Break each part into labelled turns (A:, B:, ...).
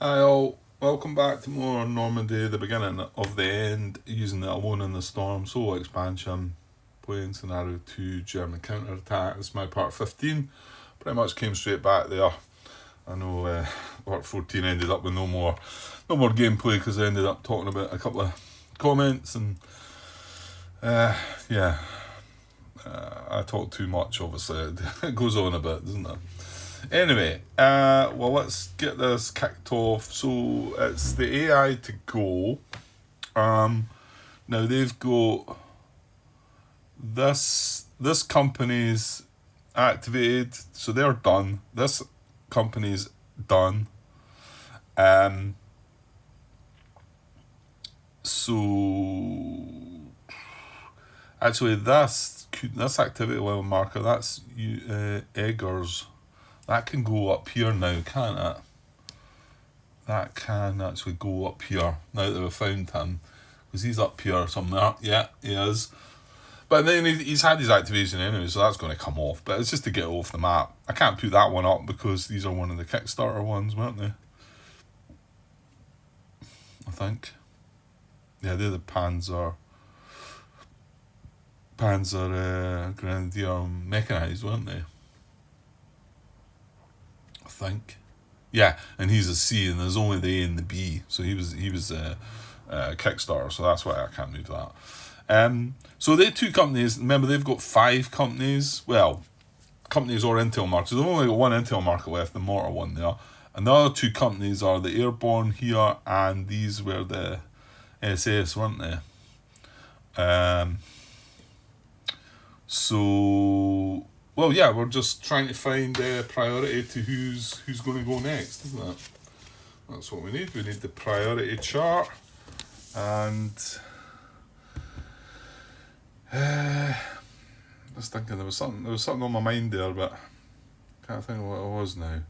A: Hi all, welcome back to more Normandy, the beginning of the end, using the Alone in the Storm solo expansion, playing scenario 2 German counterattack. This is my part 15, pretty much came straight back there. I know part 14 ended up with no more gameplay because I ended up talking about a couple of comments and I talk too much obviously, it goes on a bit, doesn't it? Anyway, well, let's get this kicked off. So it's the AI to go. Now they've got this company's activated, so they're done. This company's done. So actually, this activity level marker, that's Eggers. That can go up here now, can't it? That can actually go up here now that we've found him. Because he's up here somewhere. Yeah, he is. But then he's had his activation anyway, so that's going to come off. But it's just to get off the map. I can't put that one up because these are one of the Kickstarter ones, weren't they? I think. Yeah, they're the Panzer Grenadier mechanised, weren't they? I think. Yeah, and he's a C, and there's only the A and the B, so he was a Kickstarter, so that's why I can't move that. So they two companies. Remember, they've got 5 companies. Well, companies or intel markers. They've only got one intel marker left, the mortar one there, and the other 2 companies are the airborne here, and these were the SS, weren't they? So. Well, yeah, we're just trying to find priority to who's going to go next, isn't it? That's what we need. We need the priority chart, and just thinking there was something on my mind there, but can't think of what it was now.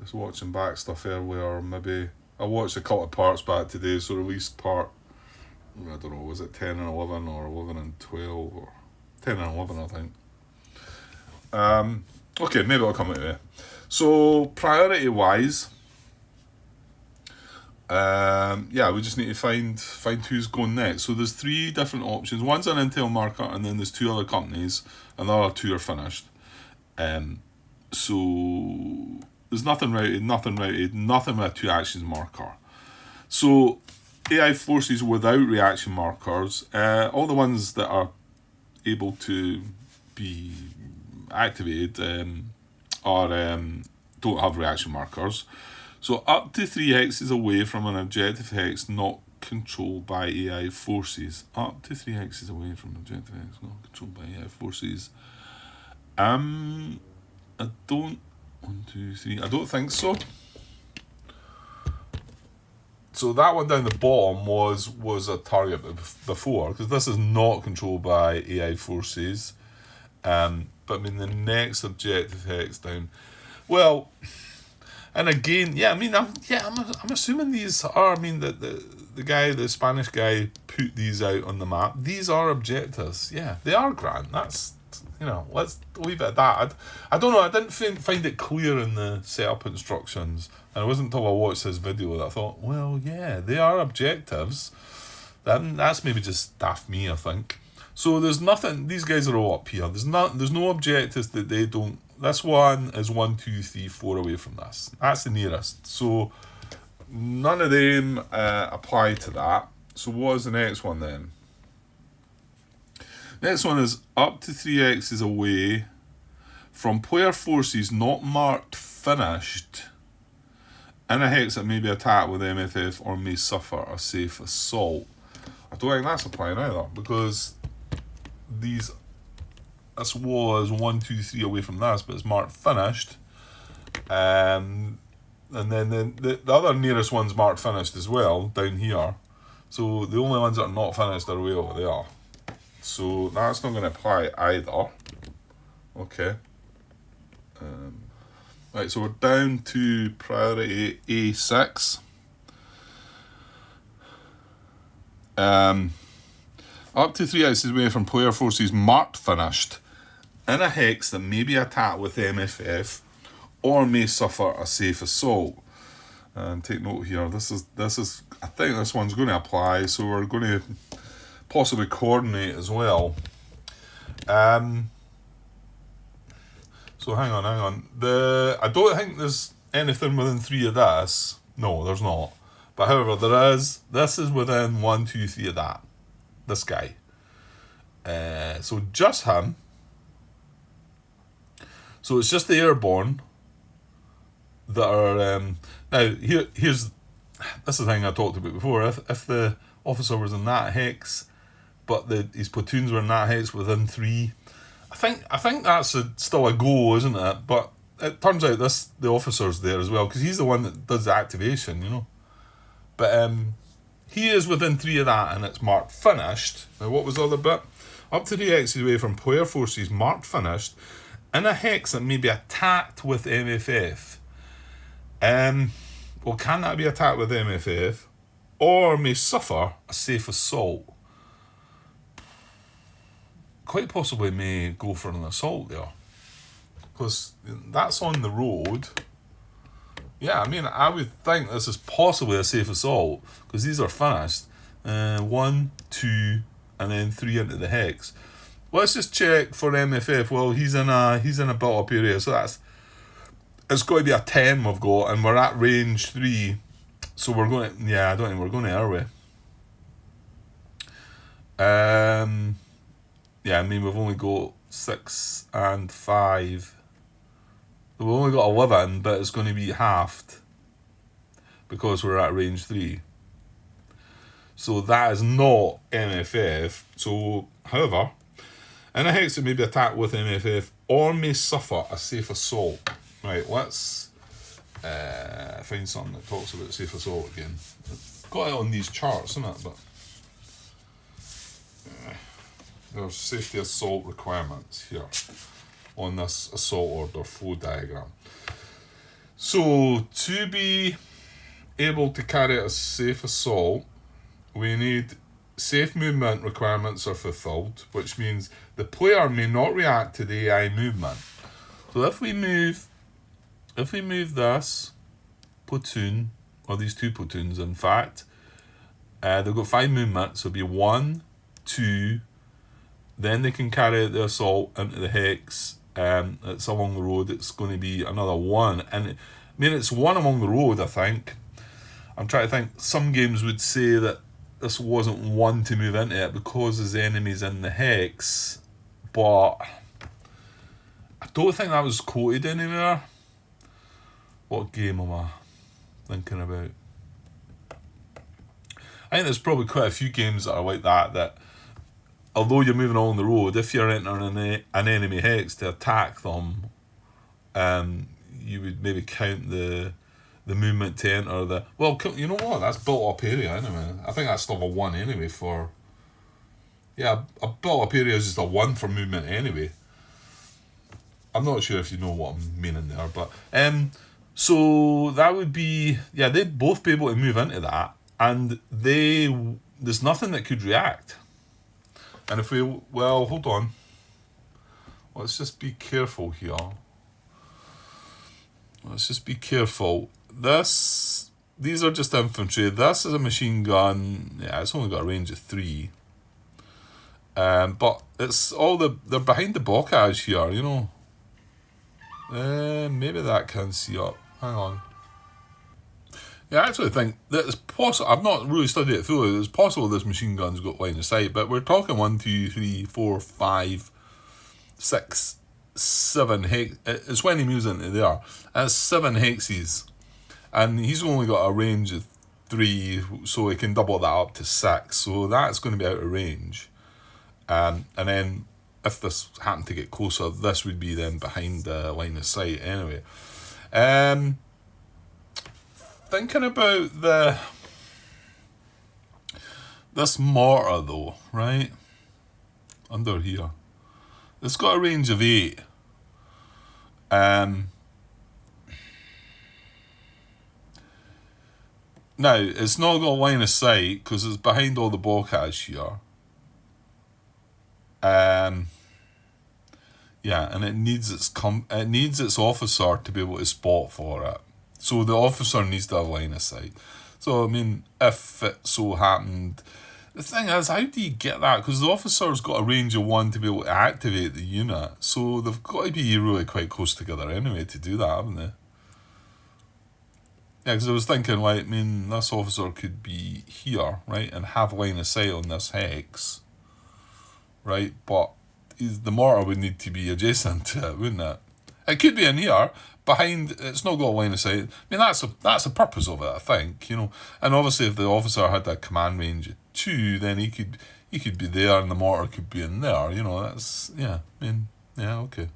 A: Just watching back stuff earlier, or maybe I watched a couple of parts back today, so released part, I don't know, was it 10 and 11 or 11 and 12 or 10 and 11, I think. Okay, maybe I'll come out of it. So, priority-wise, we just need to find who's going next. So there's 3 different options. One's an intel marker, and then there's 2 other companies, and the other 2 are finished. So there's nothing routed, nothing with a 2 actions marker. So AI forces without reaction markers, all the ones that are able to be activated don't have reaction markers. So up to 3 hexes away from an objective hex not controlled by AI forces. Up to 3 hexes away from an objective hex not controlled by AI forces. I don't think so. So that one down the bottom was a target before, because this is not controlled by AI forces. But I mean the next objective hex down. Well, and again, I'm assuming these are. I mean the Spanish guy put these out on the map. These are objectives. Yeah, they are grand. That's, let's leave it at that. I don't know. I didn't find it clear in the setup instructions, and it wasn't until I watched this video that I thought, well, yeah, they are objectives. That's maybe just daft me, I think. So there's nothing. These guys are all up here. There's no objectives that they don't. This one is 1, 2, 3, 4 away from this. That's the nearest. So none of them apply to that. So what is the next one then? Next one is up to 3 hexes away from player forces not marked finished in a hex that may be attacked with MFF or may suffer a safe assault. I don't think that's applying either, because this was 1, 2, 3 away from this, but it's marked finished. And then the other nearest one's marked finished as well, down here. So the only ones that are not finished are way over there. So that's not going to apply either. Okay. Right, so we're down to priority A6. Up to 3 hexes away from player forces marked finished in a hex that may be attacked with MFF or may suffer a safe assault. And take note here, this is I think this one's going to apply, so we're going to possibly coordinate as well. So hang on. I don't think there's anything within 3 of this. No, there's not. But however, there is. This is within 1, 2, 3 of that. This guy. So just him. So it's just the airborne that are now here's this is the thing I talked about before. If the officer was in that hex, but his platoons were in that hex within 3, I think that's still a go, isn't it? But it turns out the officer's there as well, because he's the one that does the activation, you know. But he is within 3 of that, and it's marked finished. Now what was the other bit? Up to 3 hexes away from player forces, marked finished, in a hex that may be attacked with MFF. Well, can that be attacked with MFF, or may suffer a safe assault? Quite possibly may go for an assault there, because that's on the road. Yeah, I mean, I would think this is possibly a safe assault, because these are finished. 1, 2, and then 3 into the hex. Let's just check for MFF. Well, he's in a built-up area, so it's got to be a 10 we've got, and we're at range 3, so we're going to, I don't think we're going to, are we? Yeah, I mean, we've only got 6 and 5. We've only got 11, but it's going to be halved because we're at range 3. So that is not MFF. So, however, in a hex it may be attacked with MFF or may suffer a safe assault. Right, let's find something that talks about safe assault again. I've got it on these charts, isn't it? But there's safety assault requirements here on this assault order flow diagram. So to be able to carry out a safe assault, we need safe movement requirements are fulfilled, which means the player may not react to the AI movement. So if we move this platoon, or these 2 platoons in fact, they've got 5 movements, so it'll be 1, 2, then they can carry out the assault into the hex. It's along the road, it's going to be another 1, and I mean, it's 1 along the road. I think I'm trying to think, some games would say that this wasn't 1 to move into it because there's enemies in the hex, but I don't think that was quoted anywhere. What game am I thinking about? I think there's probably quite a few games that are like that although you're moving along the road, if you're entering an enemy hex to attack them, you would maybe count the movement to enter the... Well, you know what? That's built-up area anyway. I think that's still a 1 anyway for... Yeah, a built-up area is just a 1 for movement anyway. I'm not sure if you know what I'm meaning there, but... so that would be... Yeah, they'd both be able to move into that, and there's nothing that could react. And if we... Well, hold on. Let's just be careful here. Let's just be careful. These are just infantry. This is a machine gun. Yeah, it's only got a range of 3. But it's all they're behind the bocage here, you know. Maybe that can see up. Hang on. Yeah, I actually think that it's possible. I've not really studied it fully. It's possible this machine gun's got line of sight, but we're talking 1, 2, 3, 4, 5, 6, 7 hex. It's when he moves into there. And it's 7 hexes, and he's only got a range of 3, so he can double that up to 6. So that's going to be out of range. And then if this happened to get closer, this would be then behind the line of sight anyway. Thinking about this mortar though, right? Under here. It's got a range of 8. Now, it's not got a line of sight because it's behind all the bocage here. Yeah, and it needs its officer to be able to spot for it. So the officer needs to have line of sight. So I mean, if it so happened, the thing is, how do you get that? Because the officer's got a range of 1 to be able to activate the unit. So they've got to be really quite close together anyway to do that, haven't they? Yeah, because I was thinking, like, I mean, this officer could be here, right, and have line of sight on this hex, right? But the mortar would need to be adjacent to it, wouldn't it? It could be in here, behind. It's not got a line of sight. I mean, that's the purpose of it, I think, you know. And obviously, if the officer had a command range of 2, then he could be there, and the mortar could be in there. You know, that's I mean, okay.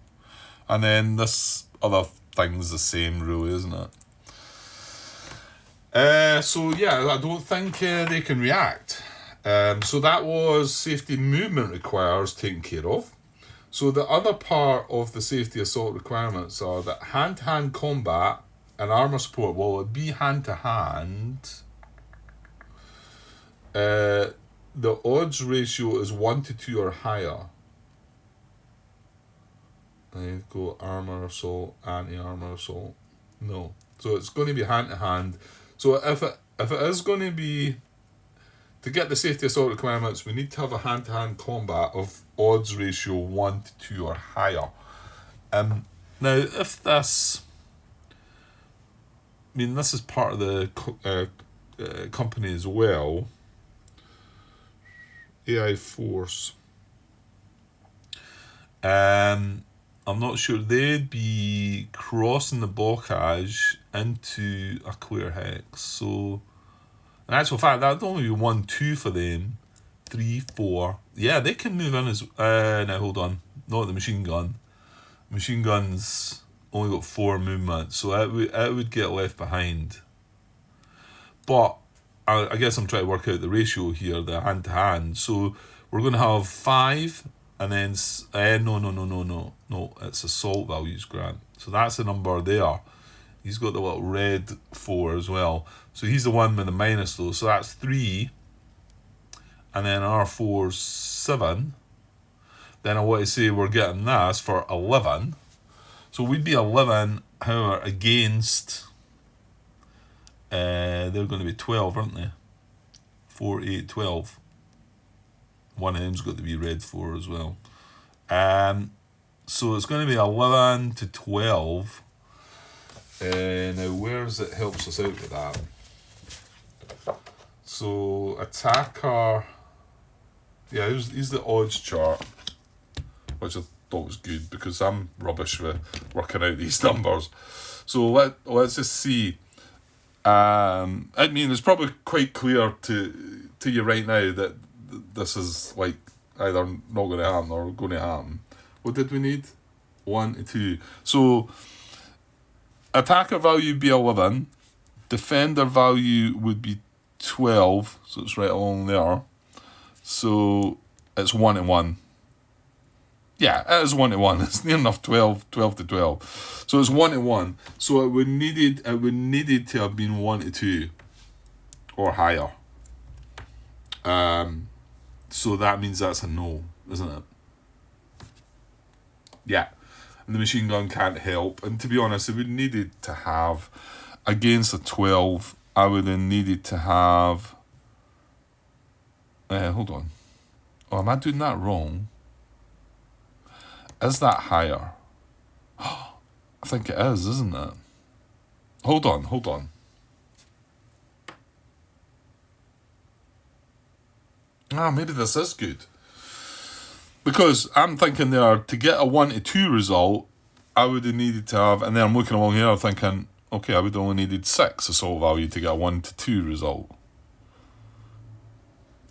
A: And then this other thing's the same rule, isn't it? So yeah, I don't think they can react. So that was safety movement requires taken care of. So the other part of the safety assault requirements are that hand-to-hand combat and armor support. Well, it'd be hand-to-hand. The odds ratio is 1 to 2 or higher. There you go, armor assault, anti-armor assault. No. So it's going to be hand-to-hand. So if it is going to be, to get the safety assault requirements, we need to have a hand-to-hand combat of odds ratio 1 to 2 or higher. Now, if this, I mean, this is part of the company as well. AI Force. I'm not sure they'd be crossing the blockage into a clear hex. So, in actual fact, that'd only be 1, 2 for them. 3, 4. Yeah, they can move in as. Now hold on, not the machine gun. Machine gun's only got 4 movements, so it would get left behind. But I guess I'm trying to work out the ratio here, the hand to hand. So we're going to have 5. And then, no, it's assault values, Grant. So that's the number there. He's got the little red 4 as well. So he's the one with the minus though. So that's 3. And then R4's 7. Then I want to say we're getting this for 11. So we'd be 11, however, against, they're going to be 12, aren't they? 4, 8, 12. One of them's got to be red 4 as well. So it's going to be 11 to 12. Now, where's it helps us out with that? So, attacker. Yeah, here's the odds chart, which I thought was good because I'm rubbish with working out these numbers. So, let's just see. I mean, it's probably quite clear to you right now that this is like either not going to happen or going to happen. What did we need? 1 to 2. So attacker value would be 11. Defender value would be 12. So it's right along there. So it's 1 to 1. Yeah, it is 1 to 1. It's near enough 12 to 12. So it's 1 to 1. So it would needed to have been 1 to 2 or higher. So that means that's a no, isn't it? Yeah. And the machine gun can't help. And to be honest, it would needed to have, against a 12, I would have needed to have, hold on. Oh, am I doing that wrong? Is that higher? I think it is, isn't it? Hold on. Maybe this is good. Because I'm thinking there, to get a 1 to 2 result, I would have needed to have, and then I'm looking along here thinking, okay, I would have only needed 6 assault value to get a 1 to 2 result.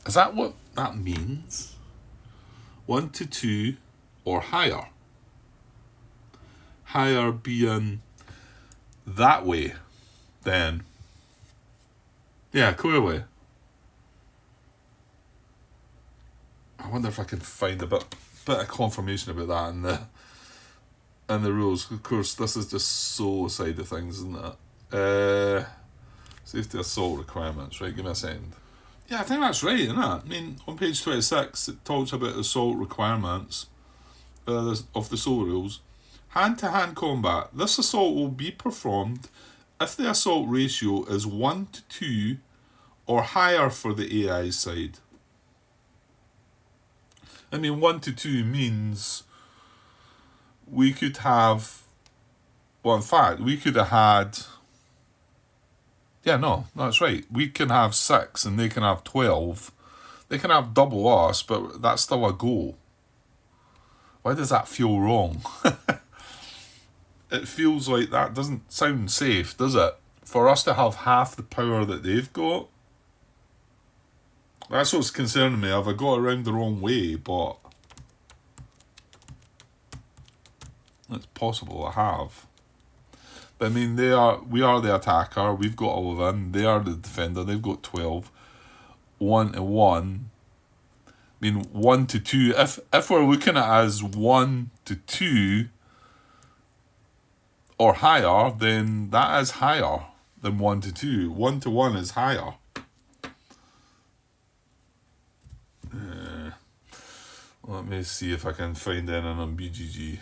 A: Is that what that means? 1 to 2 or higher? Higher being that way, then. Yeah, clearly. I wonder if I can find a bit of confirmation about that in the rules. Of course, this is just so side of things, isn't it? Safety assault requirements, right? Give me a second. Yeah, I think that's right, isn't it? I mean, on page 26, it talks about assault requirements. of the assault rules. Hand-to-hand combat. This assault will be performed if the assault ratio is 1 to 2 or higher for the AI side. I mean, 1 to 2 means we could have... Well, in fact, we could have had... Yeah, no, that's right. We can have 6 and they can have 12. They can have double us, but that's still a goal. Why does that feel wrong? It feels like that doesn't sound safe, does it? For us to have half the power that they've got. That's what's concerning me. Have I got around the wrong way? But it's possible I have. But I mean, we are the attacker. We've got 11. They are the defender. They've got 12. 1 to 1. I mean, 1 to 2. If we're looking at it as 1 to 2 or higher, then that is higher than 1 to 2. 1 to 1 is higher. Let me see if I can find anything on BGG.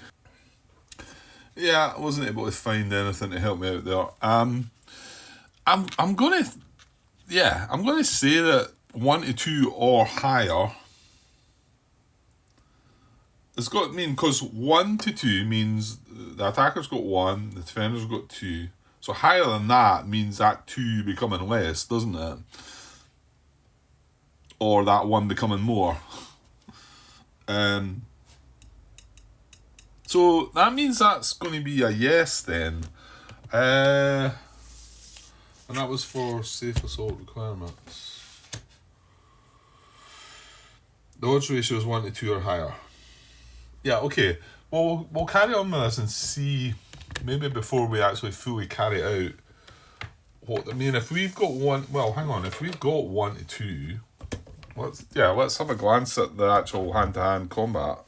A: Yeah, I wasn't able to find anything to help me out there. I'm gonna say that 1 to 2 or higher. It's got to mean, because 1 to 2 means the attacker's got 1, the defender's got 2. So higher than that means that 2 becoming less, doesn't it? Or that 1 becoming more. So that means that's going to be a yes then. And that was for safe assault requirements. The odds ratio is 1 to 2 or higher. Yeah, okay. Well, we'll carry on with this and see, maybe before we actually fully carry it out, what I mean, if we've got if we've got 1 to 2, let's have a glance at the actual hand-to-hand combat.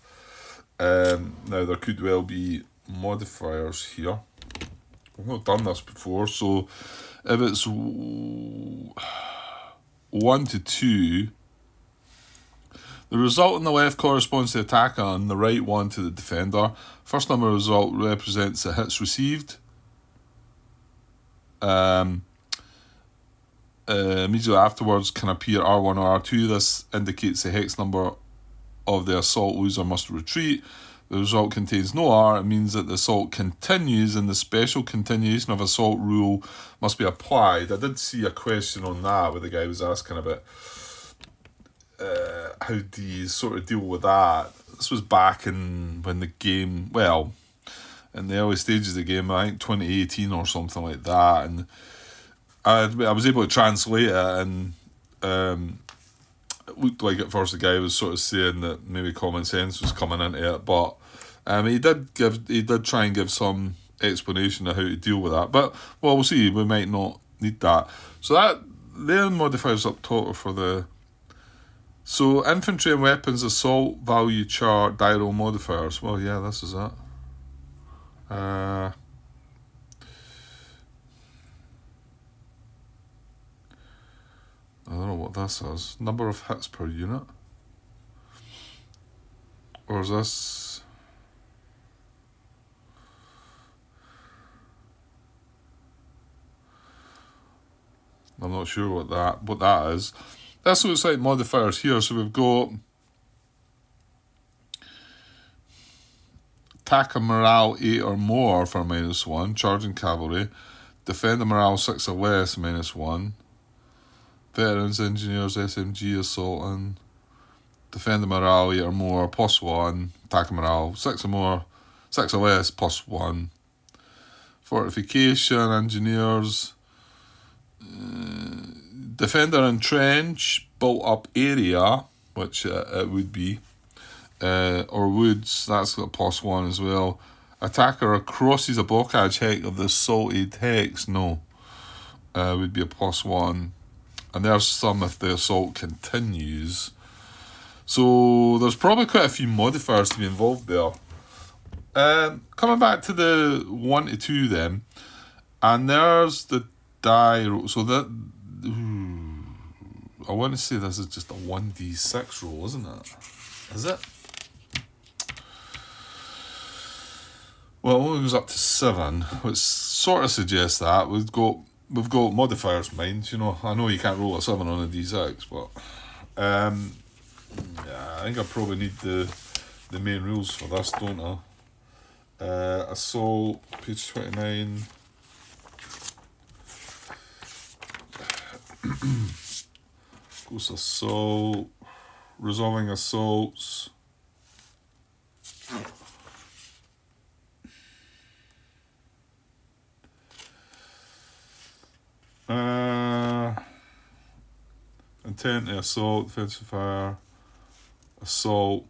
A: Now, there could well be modifiers here. We've not done this before, so if it's 1 to 2, the result on the left corresponds to the attacker and the right one to the defender. First number result represents the hits received. Immediately afterwards can appear R1 or R2. This indicates the hex number of the assault loser must retreat. The result contains no R. It means that the assault continues and the special continuation of assault rule must be applied. I did see a question on that where the guy was asking about how do you sort of deal with that. This was back in when the game, in the early stages of the game, I think 2018 or something like that, and I was able to translate it, and it looked like at first the guy was sort of saying that maybe common sense was coming into it, but he did try and give some explanation of how to deal with that. But we'll see. We might not need that. So that their modifiers up top are for the. So infantry and weapons assault value chart dial modifiers. Well, yeah, this is it. I don't know what this is. Number of hits per unit. Or is this... I'm not sure what that is. This looks like modifiers here. So we've got attacker morale 8 or more for -1. Charging cavalry. Defender morale 6 or less -1. Veterans, engineers, SMG, assaulting. Defender morale 8 or more +1. Attacker morale 6 or more, 6 or less +1. Fortification, engineers. Defender entrench, built up area, which it would be. Or woods, that's got +1 as well. Attacker crosses a blockage hex of the assaulted hex, no. Would be a +1. And there's some if the assault continues. So there's probably quite a few modifiers to be involved there. Coming back to the 1 to 2 then. And there's the die roll. So that... I want to say this is just a 1d6 roll, isn't it? Is it? Well, it only goes up to 7, which sort of suggests that we've got modifiers, mind. You know, I know you can't roll a 7 on a d6, but yeah, I think I probably need the main rules for this, don't I? Assault, page 29. Goes assault, resolving assaults. Intent to assault, defensive fire, assault.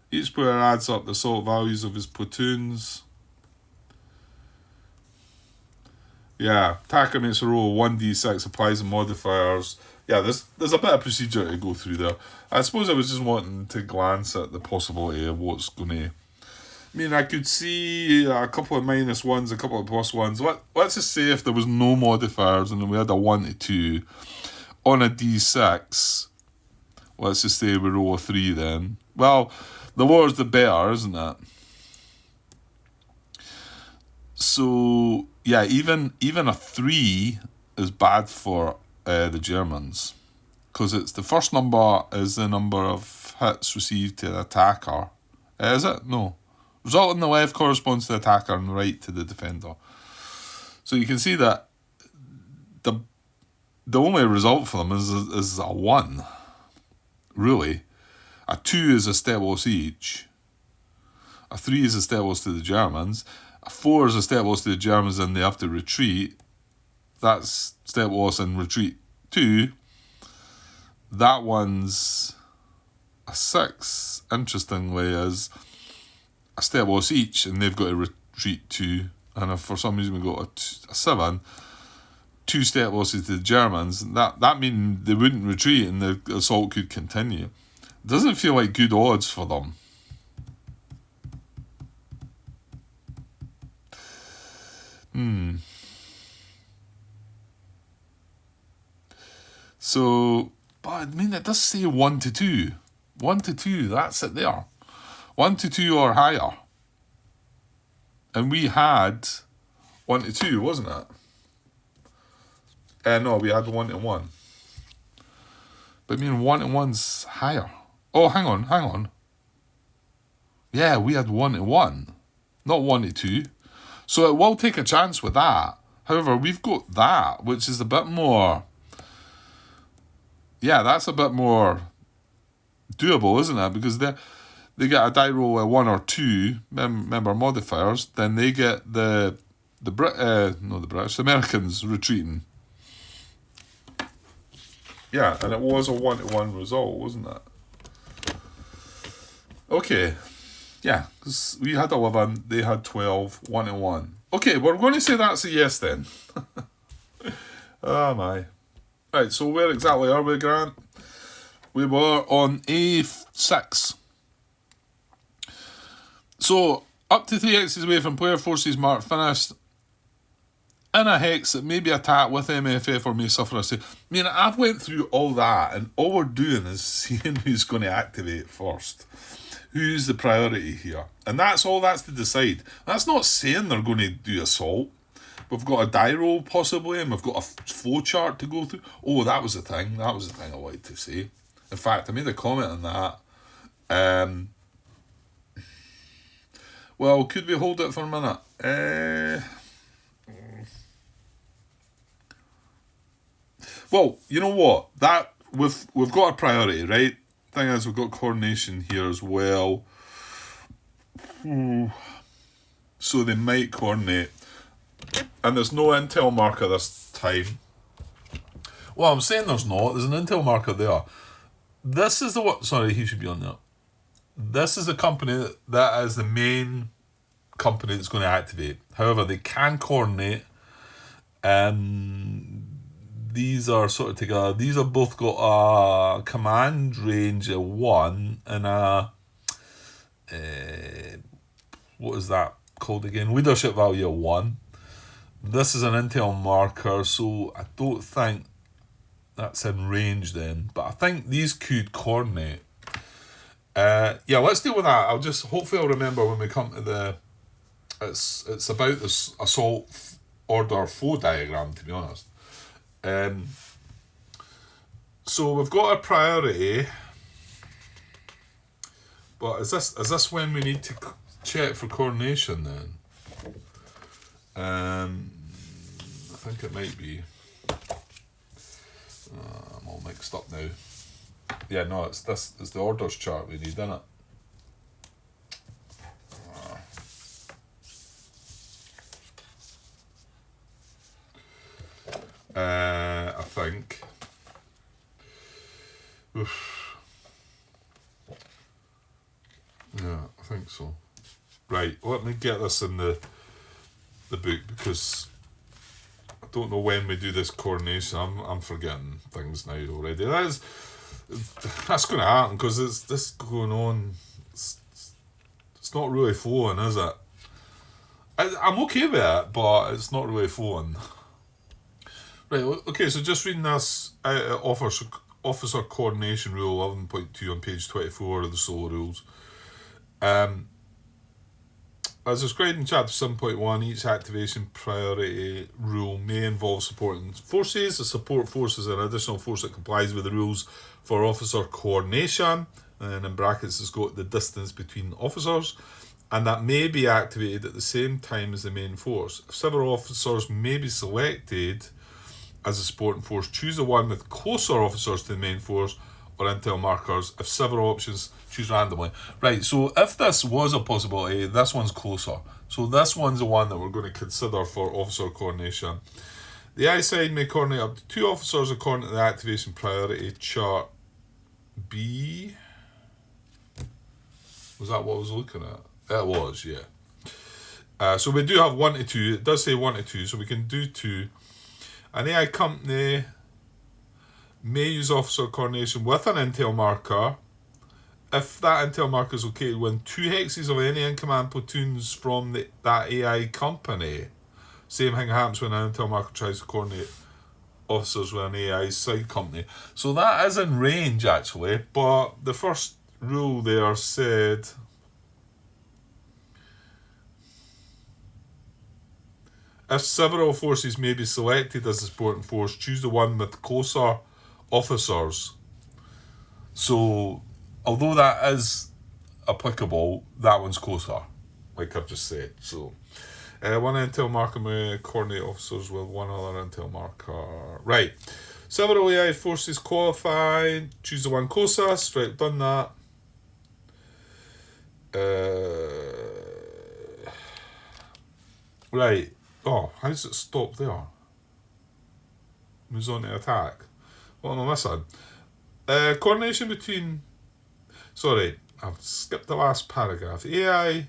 A: Each player adds up the assault values of his platoons. Yeah, attacker makes a roll 1d6, applies the modifiers. Yeah, there's a bit of procedure to go through there. I suppose I was just wanting to glance at the possibility of what's going to... I mean, I could see a couple of -1s, a couple of +1s. Let's just say if there was no modifiers and we had a 1 to 2 on a d6, let's just say we roll a 3 then. Well, the lower the better, isn't it? So, yeah, even a 3 is bad for the Germans. Because it's the first number is the number of hits received to the attacker. Is it? No. Result on the left corresponds to the attacker and the right to the defender. So you can see that the only result for them is a 1. Really. A 2 is a step loss each. A 3 is a step loss to the Germans. A 4 is a step loss to the Germans and they have to retreat. That's step loss and retreat 2. That one's a 6, interestingly, is a step loss each, and they've got to retreat 2. And if for some reason we got a 7, 2 step losses to the Germans, that means they wouldn't retreat and the assault could continue. It doesn't feel like good odds for them. So, but I mean, it does say 1 to 2. 1 to 2, that's it there. 1 to 2 or higher. And we had 1 to 2, wasn't it? No, we had 1 to 1. But I mean, 1 to 1's higher. Oh, hang on. Yeah, we had 1 to 1, not 1 to 2. So it will take a chance with that. However, we've got that, which is a bit more... Yeah, that's a bit more doable, isn't it? Because they get a die roll of 1 or 2, remember modifiers, then they get the Americans retreating. Yeah, and it was a 1 to 1 result, wasn't it? Okay. Yeah, because we had 11, they had 12, 1 to 1. Okay, we're going to say that's a yes then. Oh my. Right, so where exactly are we, Grant? We were on A6. So, up to 3 hexes away from player forces marked finished in a hex that may be attacked with MFF or may suffer a save. I mean, I've went through all that, and all we're doing is seeing who's going to activate first. Who's the priority here? And that's all that's to decide. That's not saying they're going to do assault. We've got a die roll possibly, and we've got a flowchart to go through. Oh, that was the thing. That was the thing I wanted to say. In fact, I made a comment on that. Well, could we hold it for a minute? Well, you know what? That we've got a priority, right? Thing is, we've got coordination here as well. So they might coordinate. And there's no intel marker this time. Well, I'm saying there's not. There's an intel marker there. This is the what? Sorry, he should be on there. This is the company that is the main company that's going to activate. However, they can coordinate. These are sort of together. These have both got a command range of 1 and a what is that called again? Leadership value of 1. This is an intel marker, so I don't think that's in range then. But I think these could coordinate. Yeah, let's deal with that. Hopefully I'll remember when we come to it's about this assault order flow diagram, to be honest. So we've got a priority, but is this when we need to check for coordination then? I think it might be. I'm all mixed up now. Yeah, no, it's the orders chart we need, isn't it? I think. Oof. Yeah, I think so. Right, let me get this in the book, because I don't know when we do this coordination. I'm forgetting things now already. That's going to happen, because it's this going on. It's not really flowing, is it? I'm okay with it, but it's not really flowing. Right, okay, so just reading this Officer Coordination Rule 11.2 on page 24 of the Solo Rules. As described in Chapter 7.1, each activation priority rule may involve supporting forces. The support force is an additional force that complies with the rules for officer coordination, and in brackets it's got the distance between officers, and that may be activated at the same time as the main force. If several officers may be selected as a supporting force, choose the one with closer officers to the main force or intel markers. If several options, choose randomly. Right, so if this was a possibility, this one's closer. So this one's the one that we're going to consider for officer coordination. The AI side may coordinate up to 2 officers according to the activation priority chart B. Was that what I was looking at? It was, yeah. So we do have 1 to 2. It does say 1 to 2, so we can do 2. An AI company may use officer coordination with an intel marker if that intel marker is located within 2 hexes of any in-command platoons from that AI company. Same thing happens when an intel marker tries to coordinate officers with an AI side company. So that is in range, actually, but the first rule there said if several forces may be selected as a supporting force, choose the one with closer officers. So, although that is applicable, that one's closer, like I've just said. So, one intel marker may coordinate officers with one other intel marker. Right. Several AI forces qualified. Choose the one closest. Right, done that. Right. Oh, how does it stop there? Moves on to attack. What am I missing? Coordination between... Sorry, I've skipped the last paragraph. AI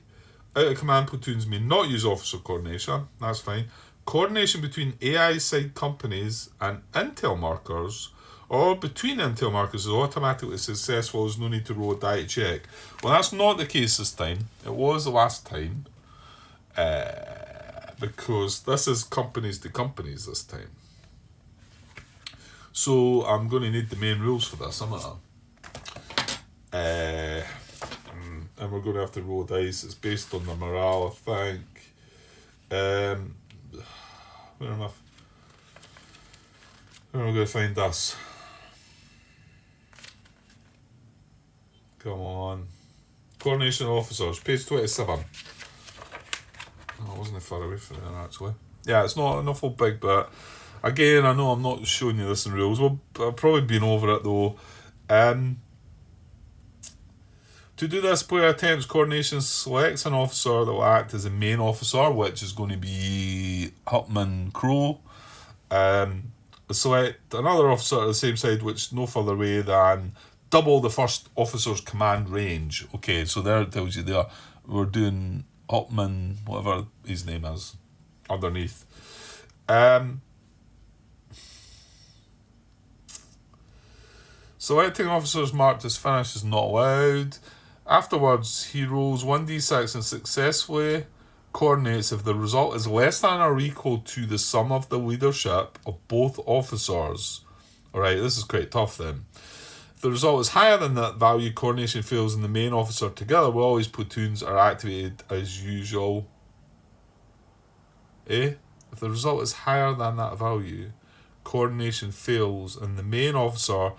A: out-of-command platoons may not use officer coordination. That's fine. Coordination between AI side companies and intel markers or between intel markers is automatically successful. There's no need to roll a die check. Well, that's not the case this time. It was the last time. Because this is companies to companies this time. So I'm going to need the main rules for this, am I? And we're going to have to roll dice. It's based on the morale, I think. Where am I going to find this? Come on. Coordination officers, page 27. Oh, I wasn't far away from there, actually. Yeah, it's not an awful big bit. Again, I know I'm not showing you this in rules. I've probably been over it, though. To do this, player attempts coordination selects an officer that will act as the main officer, which is going to be Hupman Crow. Select another officer at the same side, which is no further away than double the first officer's command range. Okay, so there it tells you there. We're doing Hupman, whatever his name is, underneath. Selecting officers marked as finished is not allowed. Afterwards, he rolls 1d6 and successfully coordinates if the result is less than or equal to the sum of the leadership of both officers. Alright, this is quite tough then. If the result is higher than that value, coordination fails and the main officer together with all his platoons are activated as usual. If the result is higher than that value, coordination fails and the main officer...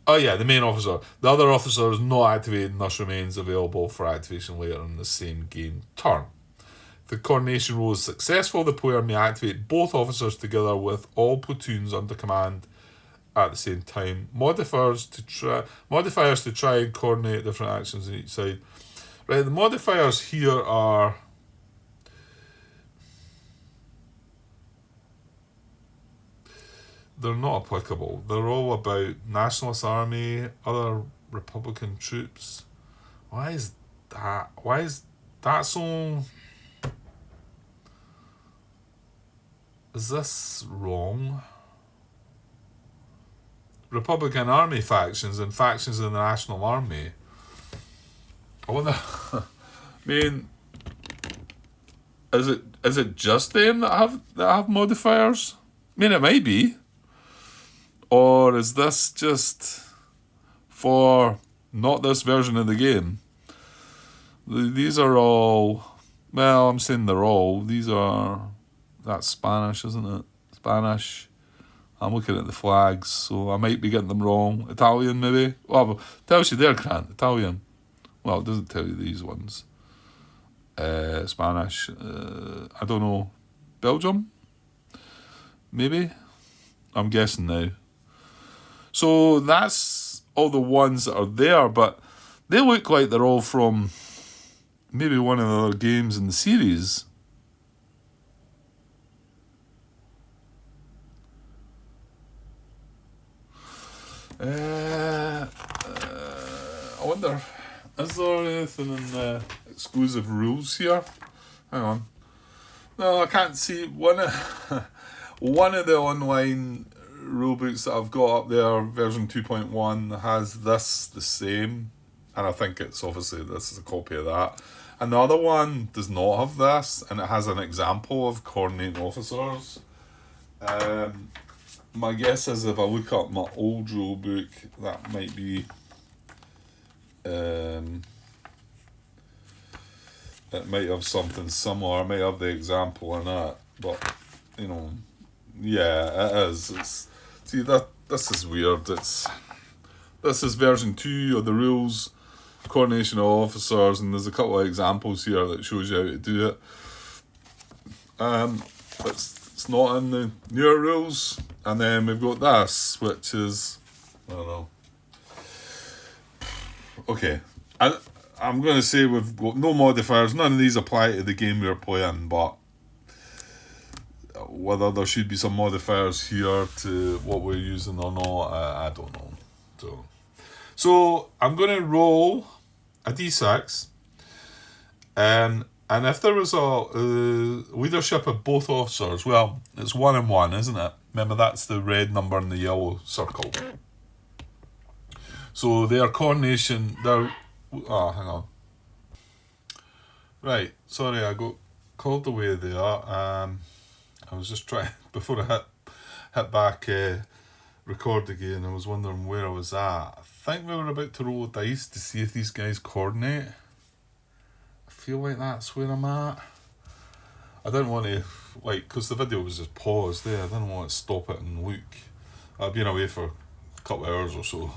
A: the main officer. The other officer is not activated and thus remains available for activation later in the same game turn. If the coordination roll is successful, the player may activate both officers together with all platoons under command at the same time. Modifiers to try and coordinate different actions on each side. Right, the modifiers here are... they're not applicable. They're all about Nationalist Army, other Republican troops. Why is that so... Is this wrong? Republican Army factions and factions in the National Army. I wonder... I mean... Is it just them that have modifiers? I mean, it might be. Or is this just for not this version of the game? These are all... Well, I'm saying they're all. These are... That's Spanish, isn't it? Spanish. I'm looking at the flags, so I might be getting them wrong. Italian, maybe? Well, it tells you there, Grant. Italian. Well, it doesn't tell you these ones. Spanish. I don't know. Belgium? Maybe? I'm guessing now. So that's all the ones that are there, but they look like they're all from maybe one of the other games in the series. I wonder, is there anything in the exclusive rules here? Hang on. No, I can't see. One of the online rulebooks that I've got up there, version 2.1, has this the same, and I think it's obviously this is a copy of that. And the other one does not have this, and it has an example of coordinating officers. My guess is if I look up my old rulebook, that might be it might have something similar. It might have the example in it, but yeah, it is. See, this is weird. This is version 2 of the rules, coordination of officers, and there's a couple of examples here that shows you how to do it. It's not in the newer rules, and then we've got this, which is, I don't know. Okay, I'm going to say we've got no modifiers. None of these apply to the game we're playing, but whether there should be some modifiers here to what we're using or not, I don't know. So I'm going to roll a d6, and if there was a leadership of both officers, well, it's 1 and 1, isn't it? Remember, that's the red number in the yellow circle. So their coordination, hang on. Right, sorry, I got called away there. I was just trying, before I hit back, record again, I was wondering where I was at. I think we were about to roll a dice to see if these guys coordinate. I feel like that's where I'm at. I didn't want to, because the video was just paused there, I didn't want to stop it and look. I've been away for a couple of hours or so.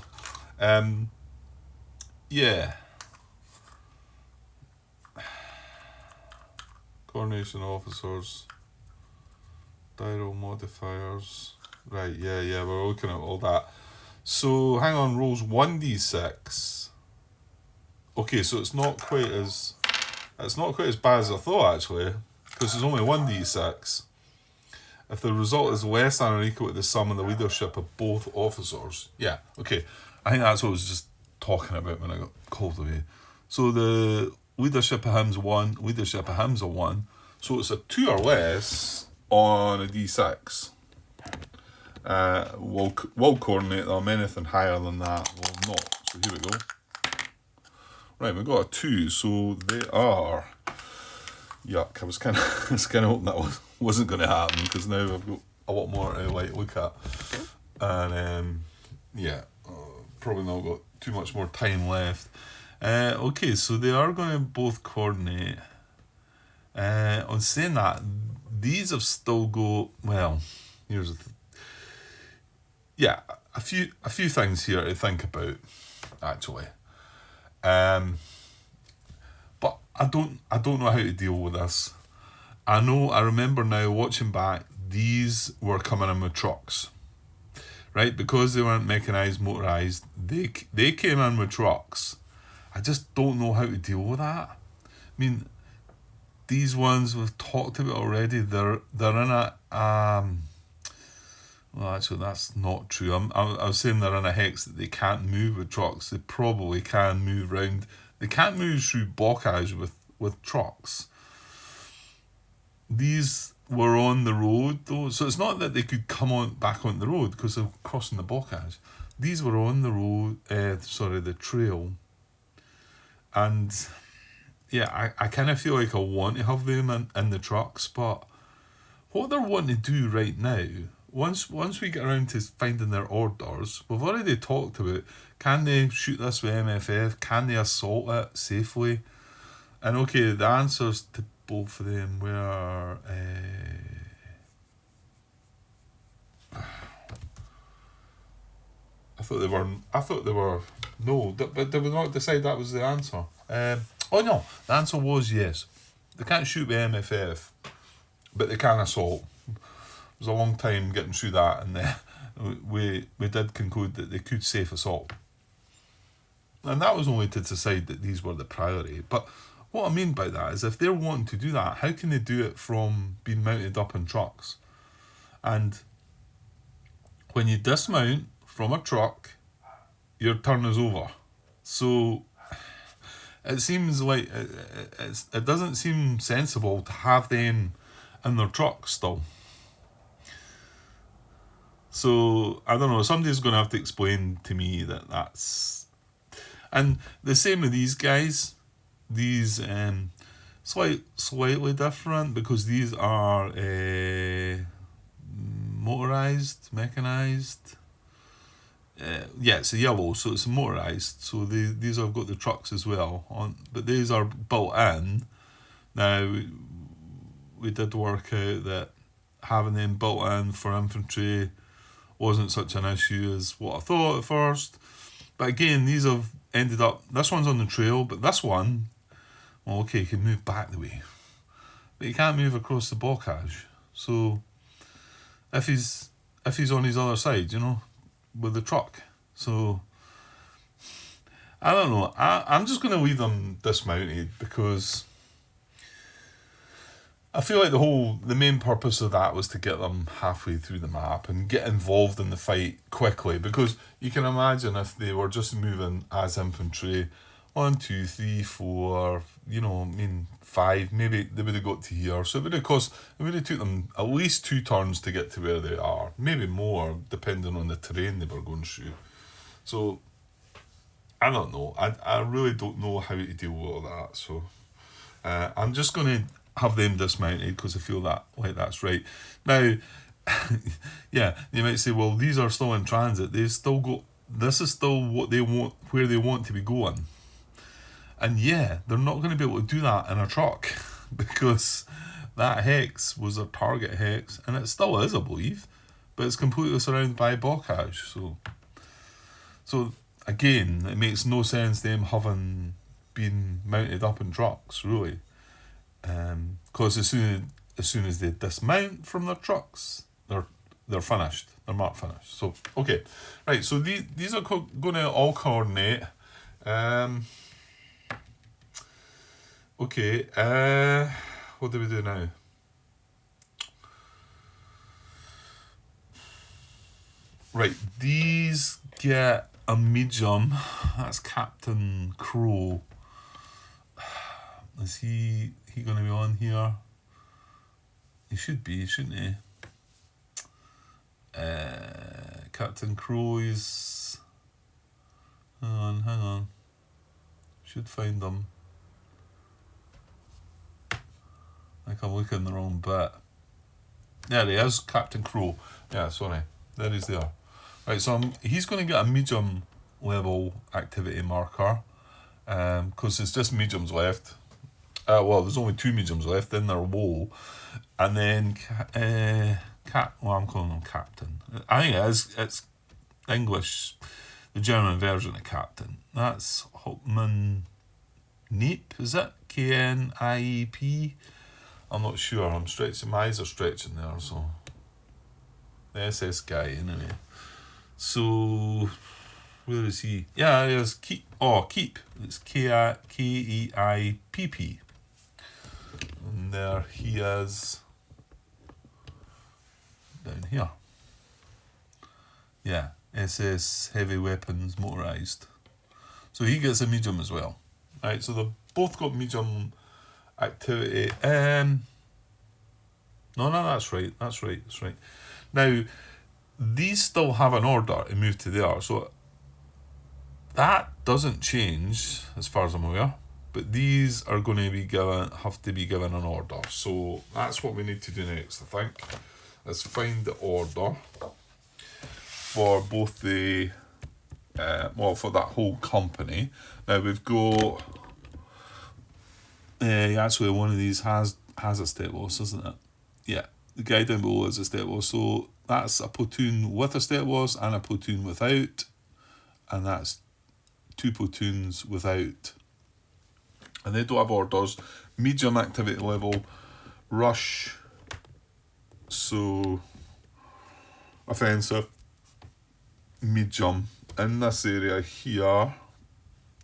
A: Yeah. Coordination officers. Dial modifiers. Right, yeah, we're looking at all that. So, hang on, rolls 1d6. Okay, so it's not quite as bad as I thought, actually, because there's only 1d6. If the result is less than or equal to the sum of the leadership of both officers. Yeah, okay. I think that's what I was just talking about when I got called away. So the leadership of him's 1, leadership of him's a 1. So it's a 2 or less on a d6. We'll coordinate them. Anything higher than that will not. So here we go. Right, we've got a 2, so they are... Yuck, I was kind of hoping that wasn't going to happen, because now I've got a lot more to look at. And, yeah. probably not got too much more time left. Okay, so they are going to both coordinate. On saying that, these have still got, well, here's a few things here to think about, actually. But I don't know how to deal with this. I remember now watching back, these were coming in with trucks. Right, because they weren't mechanised, motorised, they came in with trucks. I just don't know how to deal with that. I mean, these ones we've talked about already. They're in a well, actually, that's not true. I was saying they're in a hex that they can't move with trucks. They probably can move round. They can't move through bocage with trucks. These were on the road though, so it's not that they could come back on the road because they're crossing the bocage. These were on the road, the trail, and yeah, I kind of feel like I want to have them in the trucks, but what they're wanting to do right now, once we get around to finding their orders, we've already talked about, can they shoot this with MFF, can they assault it safely? And okay, the answers to both of them were I thought they were no, but did we not decide that was the answer? Oh no, the answer was yes. They can't shoot with MFF, but they can assault. It was a long time getting through that, and we did conclude that they could safe assault. And that was only to decide that these were the priority. But what I mean by that is if they're wanting to do that, how can they do it from being mounted up in trucks? And when you dismount from a truck, your turn is over. So it seems like it doesn't seem sensible to have them in their trucks still. So I don't know, somebody's going to have to explain to me that's... And the same with these guys. These slightly different because these are motorised, mechanised. It's a yellow, so it's motorised. So these have got the trucks as well on, but these are built in. Now we did work out that having them built in for infantry wasn't such an issue as what I thought at first. But again, these have ended up. This one's on the trail, but this one, well, okay, you can move back the way, but you can't move across the bocage. So if he's on his other side, with the truck. So I don't know. I'm just going to leave them dismounted because I feel like the main purpose of that was to get them halfway through the map and get involved in the fight quickly, because you can imagine if they were just moving as infantry, 1, 2, 3, 4, 5, maybe they would have got to here. So it would have took them at least 2 turns to get to where they are, maybe more, depending on the terrain they were going through. So I don't know. I really don't know how to deal with all that. So I'm just going to have them dismounted because I feel like that's right. Now, yeah, you might say, well, these are still in transit. They still go. This is still what they want, where they want to be going. And yeah, they're not going to be able to do that in a truck because that hex was a target hex, and it still is, I believe, but it's completely surrounded by bocage. So again, it makes no sense them having been mounted up in trucks, really. Because as soon as they dismount from their trucks, they're finished. They're marked finished. So okay, right. So these are going to all coordinate. Okay. What do we do now? Right. These get a medium. That's Captain Crow. Is he going to be on here? He should be, shouldn't he? Captain Crow is... Hang on. Should find him. I think I'm looking the wrong bit. There he is, Captain Crow. Yeah, sorry. There he's there. Right, so he's going to get a medium level activity marker, because there's just mediums left. Well, there's only 2 mediums left in their woe, and then I'm calling them captain. I think it's English, the German version of captain. That's Hauptmann Kniep, is it? Kniep? I'm not sure. I'm stretching. My eyes are stretching there, so the SS guy anyway. So where is he? Yeah, he is Keep. Oh, Keep. It's Keipp. And there he is down here. Yeah, SS Heavy Weapons Motorised. So he gets a medium as well. Right, so they've both got medium activity. No, that's right. That's right. Now, these still have an order to move to there. So that doesn't change as far as I'm aware. But these are going to have to be given an order. So that's what we need to do next, I think. Let's find the order for both the, for that whole company. Now we've got, actually one of these has a step loss, isn't it? Yeah, the guy down below is a step loss. So that's a platoon with a step loss and a platoon without. And that's 2 platoons without. And they don't have orders. Medium activity level, rush, so offensive, medium in this area here.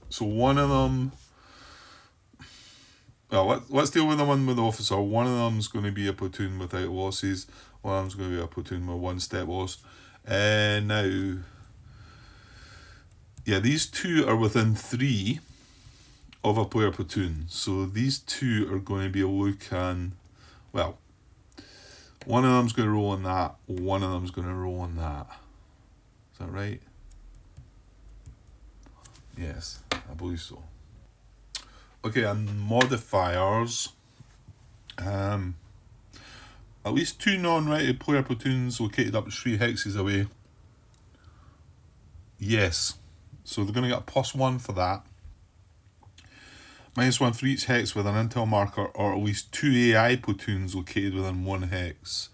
A: So one of them, well, let's deal with the one with the officer. One of them is going to be a platoon without losses. One of them's going to be a platoon with 1 step loss. Now, yeah, these 2 are within 3 of a player platoon. So these 2 are going to be looking, well, one of them's going to roll on that, one of them's going to roll on that. Is that right? Yes, I believe so. Okay, and modifiers. At least 2 non-rated player platoons located up to 3 hexes away. Yes. So they're going to get a +1 for that. -1 for each hex with an intel marker, or at least 2 AI platoons located within 1 hex.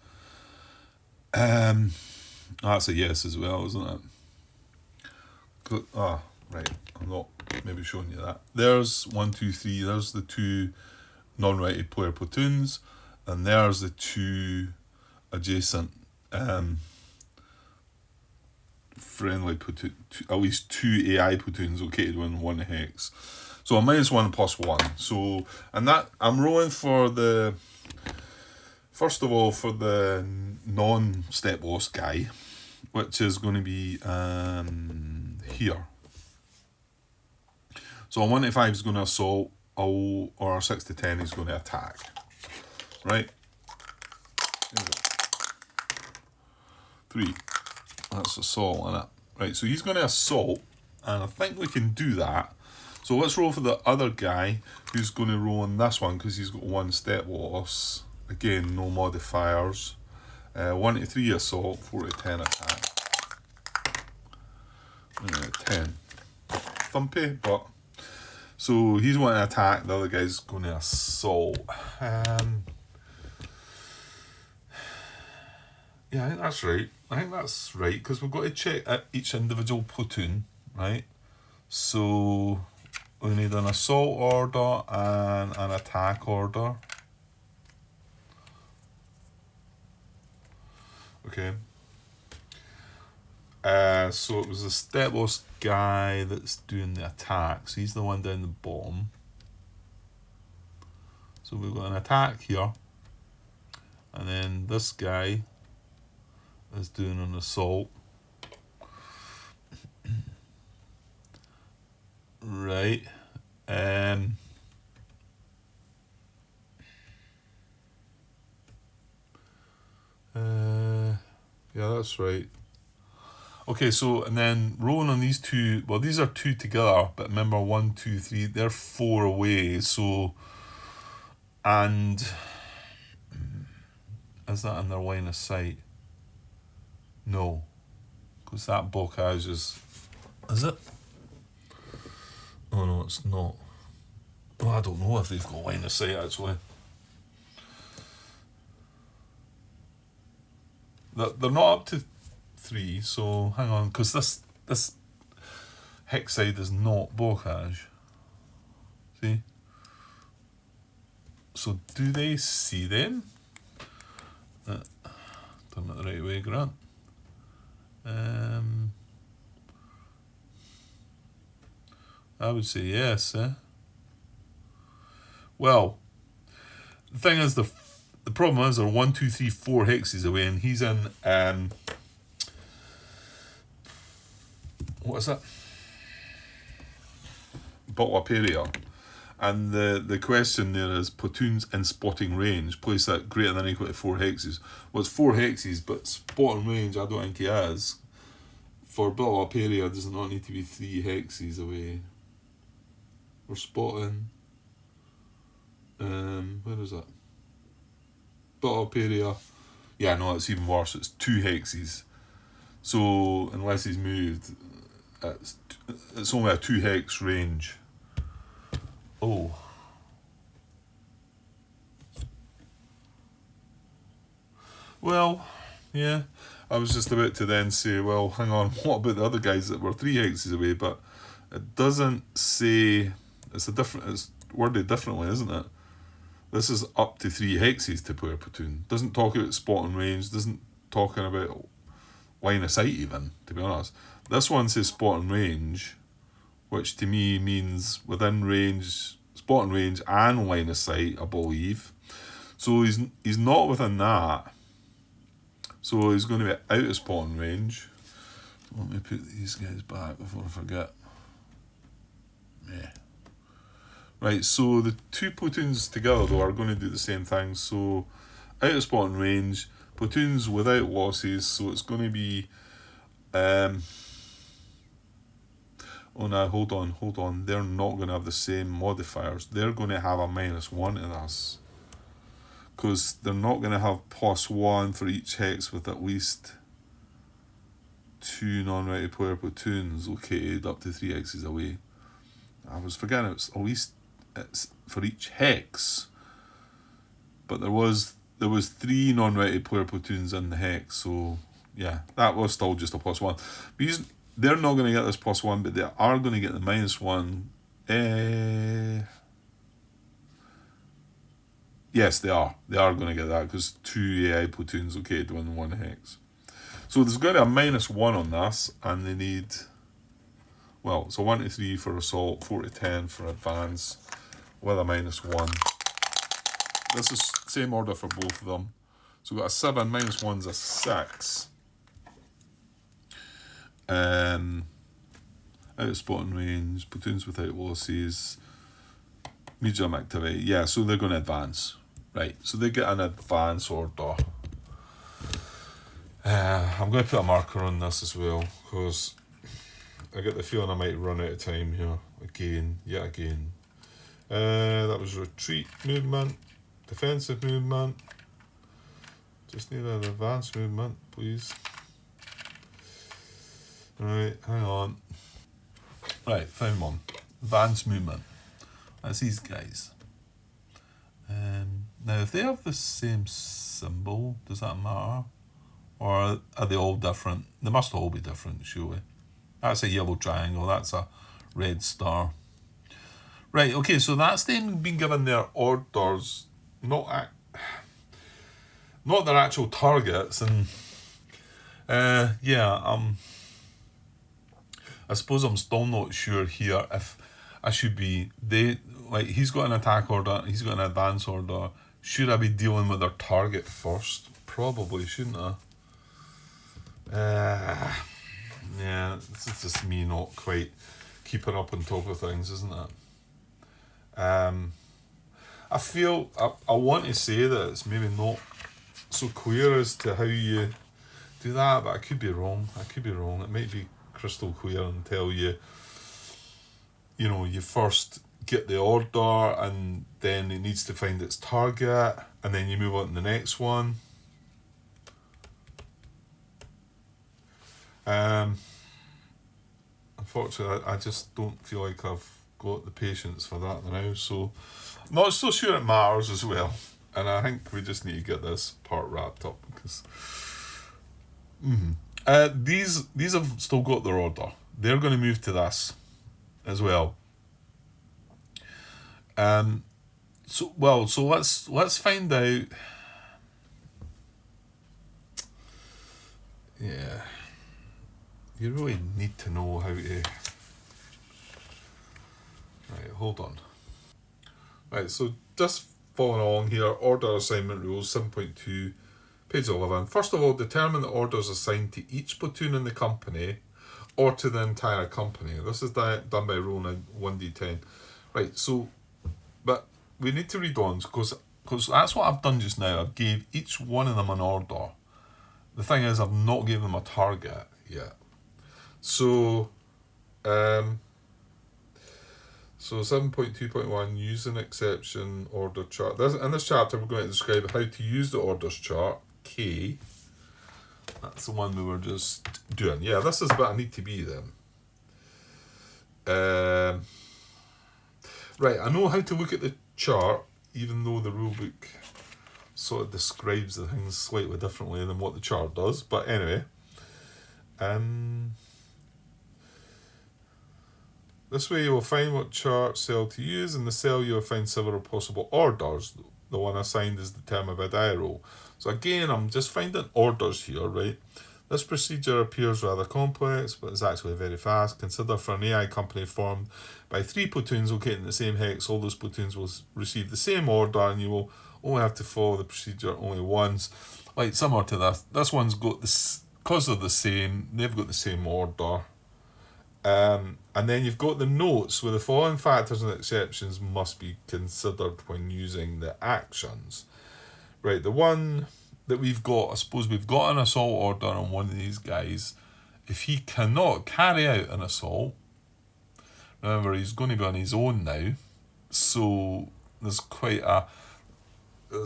A: That's a yes as well, isn't it? Right. I'm not maybe showing you that. There's 1, 2, 3. There's the 2 non-rated player platoons, and there's the 2 adjacent friendly platoon. At least 2 AI platoons located within 1 hex. So a -1 +1. So, and that I'm rolling for the, first of all, for the non-step loss guy, which is going to be here. So a 1 to 5 is going to assault, or a 6 to 10 is going to attack. Right? 3. That's assault, isn't it? Right, so he's going to assault, and I think we can do that. So let's roll for the other guy who's going to roll on this one because he's got 1 step loss. Again, no modifiers. 1 to 3 assault, 4 to 10 attack. 10. Thumpy, but... So he's going to attack, the other guy's going to assault. Yeah, I think that's right. Because we've got to check each individual platoon, right? So... we need an assault order and an attack order. Okay. So it was the step loss guy that's doing the attack. So he's the one down the bottom. So we've got an attack here. And then this guy is doing an assault. Right. Yeah, that's right. Okay, so, and then rolling on these 2, well, these are 2 together, but remember 1, 2, 3, they're 4 away, so, and, is that in their line of sight? No, because that blockage is it? Oh no, it's not. Oh, I don't know if they've got line of sight actually. They're not up to 3, so hang on, because this hex side is not bocage. See? So do they see them? Done it the right way, Grant. I would say yes, eh? Well, the thing is, the problem is they're 1, 2, 3, 4 hexes away, and he's in what is that? Bottle up area. And the question there is platoons in spotting range. Place that greater than or equal to 4 hexes. Well, it's 4 hexes, but spotting range I don't think he is. For bottle up area, does it not need to be 3 hexes away? We're spotting. Where is that? Bottle up area. Yeah, no, it's even worse. It's 2 hexes. So unless he's moved, it's only a 2 hex range. Oh. Well, yeah. I was just about to then say, well, hang on, what about the other guys that were 3 hexes away? But it doesn't say, it's worded differently, isn't it? This is up to 3 hexes to play a platoon. Doesn't talk about spot and range, doesn't talking about line of sight even, to be honest. This one says spot and range, which to me means within range, spot and range and line of sight, I believe. So he's not within that. So he's going to be out of spot and range. Let me put these guys back before I forget. Yeah. Right, so the 2 platoons together though are going to do the same thing. So out of spot and range, platoons without losses, so it's going to be oh no, hold on. They're not going to have the same modifiers. They're going to have a -1 to this. Because they're not going to have +1 for each hex with at least 2 non-ready player platoons located up to 3 hexes away. I was forgetting it's for each hex. But there was 3 non-ready player platoons in the hex, so yeah, that was still just a +1. But they're not going to get this +1, but they are going to get the -1. Yes, they are. They are going to get that because 2 AI platoons located within 1 hex. So there's going to be a -1 on this, and they need, well, it's a 1 to 3 for assault, 4 to 10 for advance, with a -1. This is same order for both of them. So we've got a 7, -1's a 6. Out of spot and range, platoons without losses, medium activity. Yeah, so they're going to advance. Right, so they get an advance order. I'm going to put a marker on this as well, because I get the feeling I might run out of time here. Yet again. That was retreat movement, defensive movement. Just need an advance movement, please. Right, hang on. Right, found one. Advance movement. That's these guys. Now, if they have the same symbol, does that matter? Or are they all different? They must all be different, surely. That's a yellow triangle, that's a red star. Right, okay, so that's them being given their orders, not their actual targets, and I suppose I'm still not sure here if I should be, he's got an attack order, he's got an advance order. Should I be dealing with their target first? Probably, shouldn't I? Yeah, this is just me not quite keeping up on top of things, isn't it? I feel, I want to say that it's maybe not so clear as to how you do that, but I could be wrong. It might be crystal clear and tell you, you first get the order and then it needs to find its target and then you move on to the next one. Unfortunately, I just don't feel like I've got the patience for that now. So I'm not so sure it matters as well. And I think we just need to get this part wrapped up because these have still got their order. They're going to move to this as well. So let's find out. Yeah, you really need to know how to. Right, hold on. Right, so just following along here, order assignment rules 7.2, page 11. First of all, determine the orders assigned to each platoon in the company or to the entire company. This is done by rule 1d10. Right, so, but we need to read on because that's what I've done just now. I've gave each one of them an order. The thing is, I've not given them a target yet. So 7.2.1, use an exception order chart. In this chapter, we're going to describe how to use the orders chart, K. That's the one we were just doing. Yeah, this is what I need to be then. Right, I know how to look at the chart, even though the rulebook sort of describes the things slightly differently than what the chart does. But anyway, this way you will find what chart cell to use. In the cell you will find several possible orders. The one assigned is determined by die roll. So again, I'm just finding orders here, right? This procedure appears rather complex, but it's actually very fast. Consider for an AI company formed by 3 platoons located in the same hex, all those platoons will receive the same order and you will only have to follow the procedure only once. Like similar to this. This one's got this, because they're the same, they've got the same order. And then you've got the notes where the following factors and exceptions must be considered when using the actions. Right, the one that we've got, I suppose we've got an assault order on one of these guys. If he cannot carry out an assault, remember he's going to be on his own now, so there's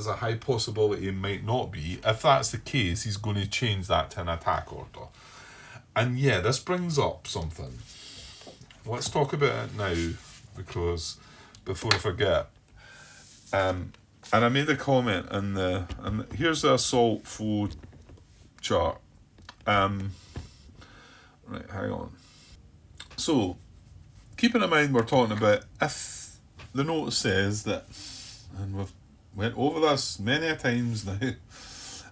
A: a high possibility it might not be. If that's the case, he's going to change that to an attack order. And yeah, this brings up something. Let's talk about it now, because before I forget. And I made a comment and here's the assault flow chart. Right, hang on. So, keeping in mind we're talking about if the note says that, and we've went over this many a times now.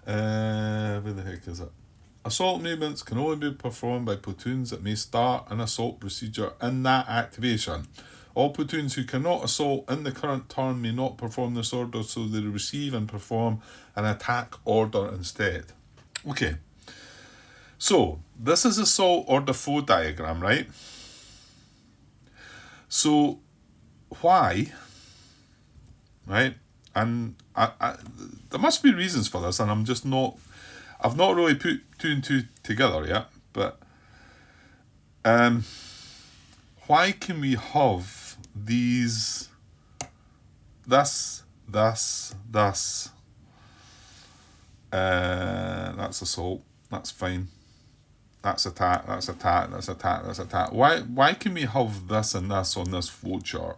A: Where the heck is it? Assault movements can only be performed by platoons that may start an assault procedure in that activation. All platoons who cannot assault in the current turn may not perform this order, so they receive and perform an attack order instead. Okay, so this is assault order flow diagram, right? So why, right? And there must be reasons for this, and I've not really put 2 and 2 together yet, but why can we have these, this, that's assault, that's fine, that's attack, that's attack, that's attack, that's attack. Why can we have this and this on this flowchart?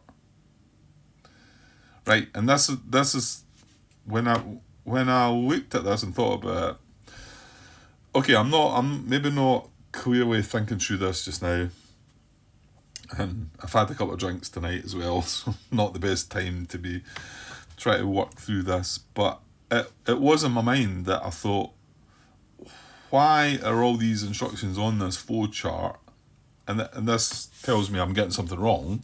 A: Right, and this is when I looked at this and thought about it. Okay, I'm maybe not clearly thinking through this just now. And I've had a couple of drinks tonight as well, so not the best time to be trying to work through this. But it was in my mind that I thought, why are all these instructions on this flow chart? And this tells me I'm getting something wrong.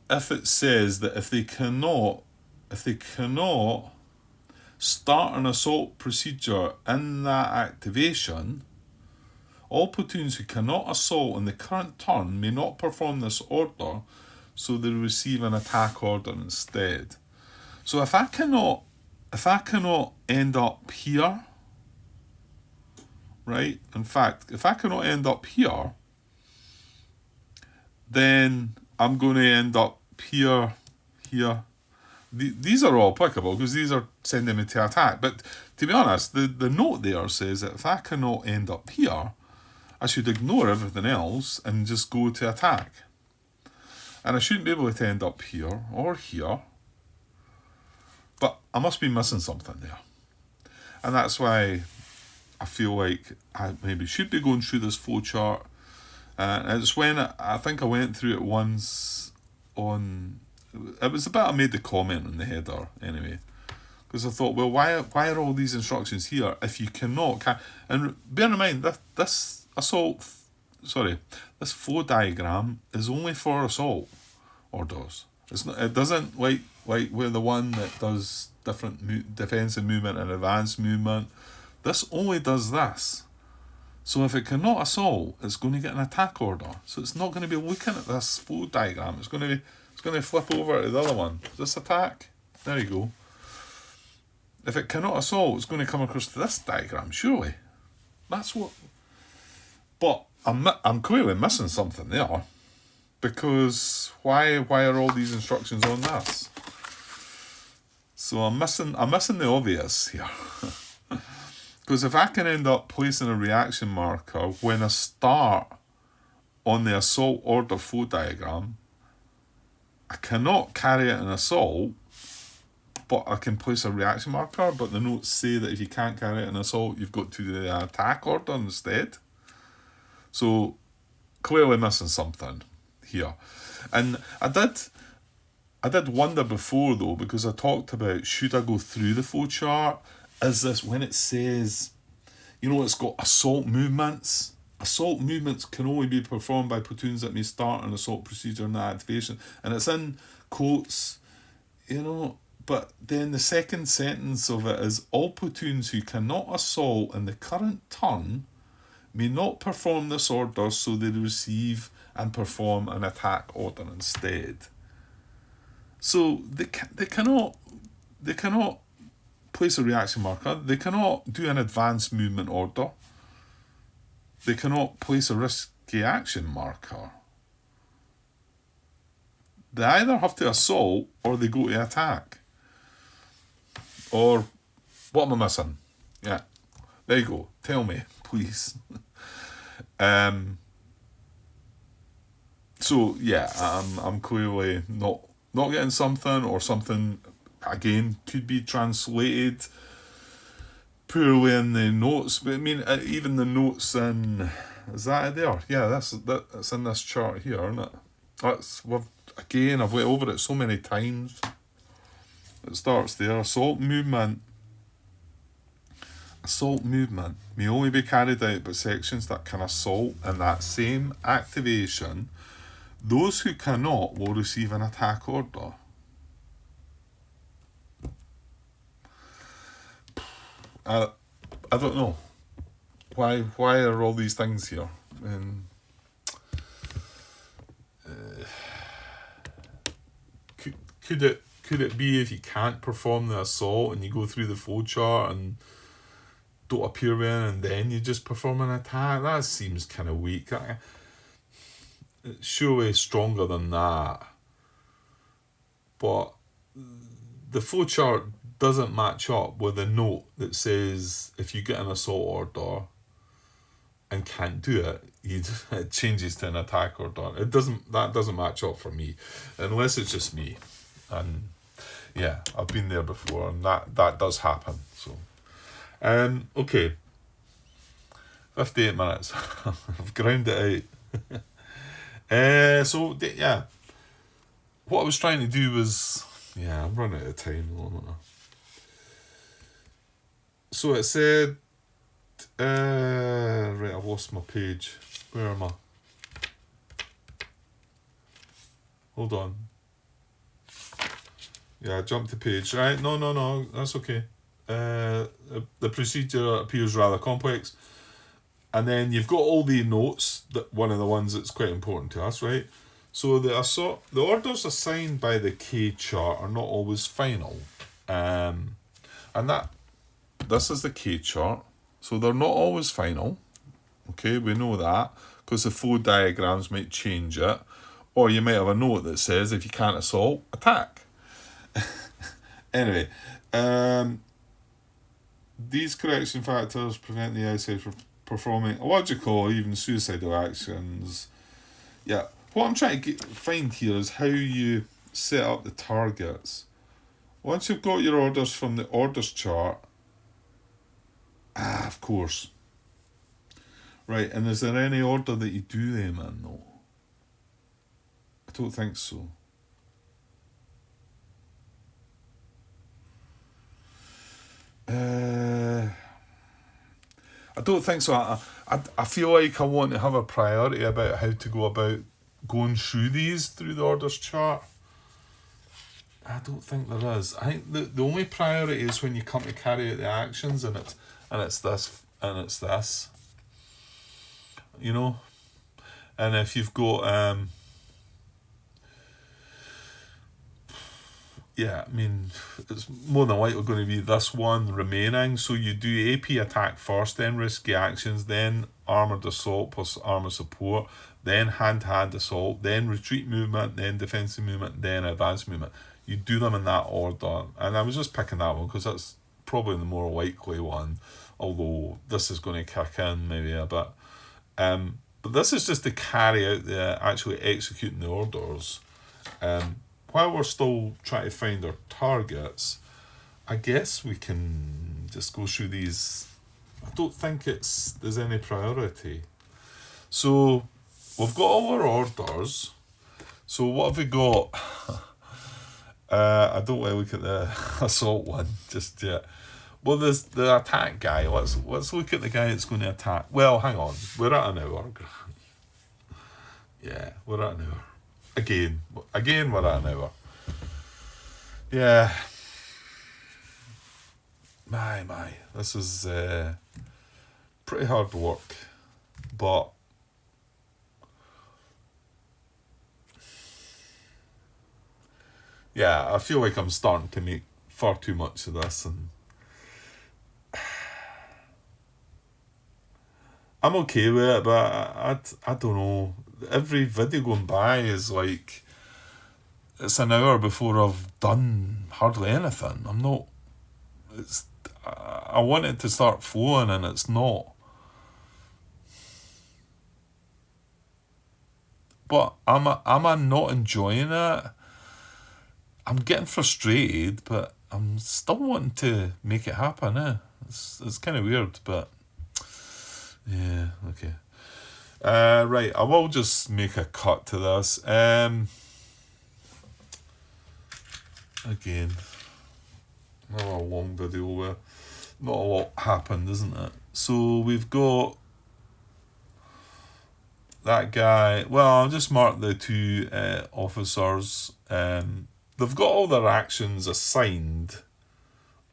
A: If it says that if they cannot start an assault procedure in that activation, all platoons who cannot assault in the current turn may not perform this order, so they receive an attack order instead. So if I cannot end up here, right? In fact, if I cannot end up here, then I'm going to end up here. These are all applicable because these are sending me to attack. But to be honest, the note there says that if I cannot end up here, I should ignore everything else and just go to attack. And I shouldn't be able to end up here or here. But I must be missing something there. And that's why I feel like I maybe should be going through this flowchart. And it's when I think I went through it once on... It was the bit I made the comment on the header, anyway. Because I thought, well, why are all these instructions here if you cannot... And bear in mind, this flow diagram is only for assault orders. It doesn't like where the one that does different defensive movement and advanced movement. This only does this. So if it cannot assault, it's going to get an attack order. So it's not going to be looking at this flow diagram. It's going to flip over to the other one. Is this attack? There you go. If it cannot assault, it's going to come across to this diagram, surely. That's what... But I'm clearly missing something there. Because why are all these instructions on this? So I'm missing the obvious here. Because if I can end up placing a reaction marker when I start on the assault order flow diagram, I cannot carry it in assault, but I can place a reaction marker, but the notes say that if you can't carry it in assault, you've got to do the attack order instead. So clearly missing something here. And I did wonder before though, because I talked about, should I go through the flowchart? Is this when it says, it's got assault movements? Assault movements can only be performed by platoons that may start an assault procedure and activation. And it's in quotes, but then the second sentence of it is, all platoons who cannot assault in the current turn may not perform this order, so they receive and perform an attack order instead. So they cannot place a reaction marker. They cannot do an advanced movement order. They cannot place a risky action marker. They either have to assault or they go to attack. Or what am I missing? Yeah, there you go. Tell me, please. So yeah, I'm clearly not getting something, or something again could be translated poorly in the notes. But I mean, even the notes in, is that it there? Yeah, that's in this chart here, isn't it? I've went over it so many times. It starts there. Assault movement may only be carried out by sections that can assault in that same activation. Those who cannot will receive an attack order. I don't know. Why are all these things here? Could it be if you can't perform the assault and you go through the flowchart and don't appear with it, and then you just perform an attack? That seems kind of weak. It's surely stronger than that. But the flowchart doesn't match up with a note that says if you get an assault order and can't do it, it changes to an attack order. That doesn't match up for me, unless it's just me. And yeah, I've been there before, and that does happen. So, okay, 58 minutes. I've ground it out. So yeah, what I was trying to do was, I'm running out of time. So it said, right, I've lost my page. Where am I? Hold on. Yeah, I jumped the page. Right, no, that's okay. The procedure appears rather complex. And then you've got all the notes, that one of the ones that's quite important to us, right? So the orders assigned by the K chart are not always final. And this is the K chart. So they're not always final. Okay, we know that, because the flow diagrams might change it. Or you might have a note that says, if you can't assault, attack. Anyway, these correction factors prevent the outside from performing illogical or even suicidal actions. Yeah, what I'm trying to find here is how you set up the targets. Once you've got your orders from the orders chart, of course. Right, and is there any order that you do them in? No. I don't think so. I don't think so. I feel like I want to have a priority about how to go about going through these through the orders chart. I don't think there is. I think the only priority is when you come to carry out the actions, and it's this. You know, and if you've got yeah, I mean, it's more than likely going to be this one remaining. So you do AP attack first, then risky actions, then armoured assault plus armour support, then hand-to-hand assault, then retreat movement, then defensive movement, then advanced movement. You do them in that order. And I was just picking that one because that's probably the more likely one, although this is going to kick in maybe a bit. But this is just to carry out the actually executing the orders. While we're still trying to find our targets, I guess we can just go through these. I don't think there's any priority. So we've got all our orders. So what have we got? I don't want to look at the assault one just yet. Well, there's the attack guy. Let's look at the guy that's going to attack. Well, hang on. We're at an hour. Yeah, we're at an hour. Again, we're at an hour. Yeah. My. This is pretty hard work. But yeah, I feel like I'm starting to make far too much of this, and I'm okay with it, but I don't know. Every video going by is like, it's an hour before I've done hardly anything. I want it to start flowing and it's not. But am I not enjoying it? I'm getting frustrated, but I'm still wanting to make it happen, eh? It's kind of weird, but yeah, okay. Right, I will just make a cut to this. Again, another long video where not a lot happened, isn't it? So we've got that guy. Well, I'll just mark the two officers. They've got all their actions assigned.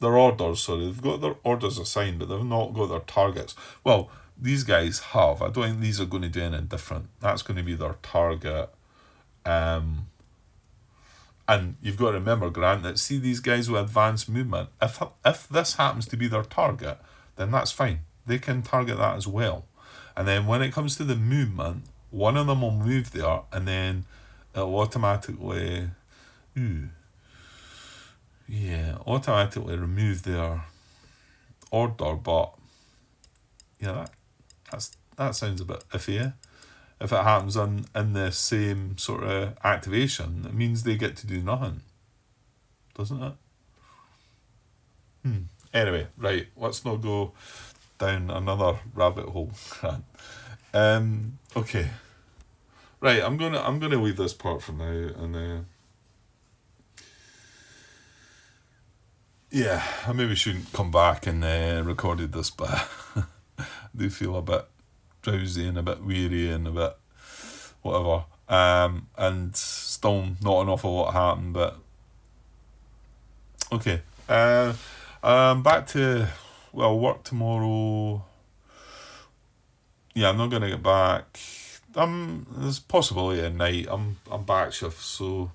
A: Their orders, sorry. They've got their orders assigned, but they've not got their targets. Well, these guys have. I don't think these are going to do anything different. That's going to be their target. And you've got to remember, Grant, that see these guys with advanced movement, if this happens to be their target, then that's fine. They can target that as well. And then when it comes to the movement, one of them will move there, and then it'll automatically remove their order. But yeah, that sounds a bit iffy, eh? If it happens in the same sort of activation, it means they get to do nothing, doesn't it? Anyway, right, let's not go down another rabbit hole. Okay, right, I'm gonna leave this part for now, and yeah, I maybe shouldn't come back and recorded this, but I do feel a bit drowsy and a bit weary and a bit whatever, and still not an awful lot happened, but okay. Back to work tomorrow. Yeah, I'm not gonna get back. There's possibility at night. I'm back shift, so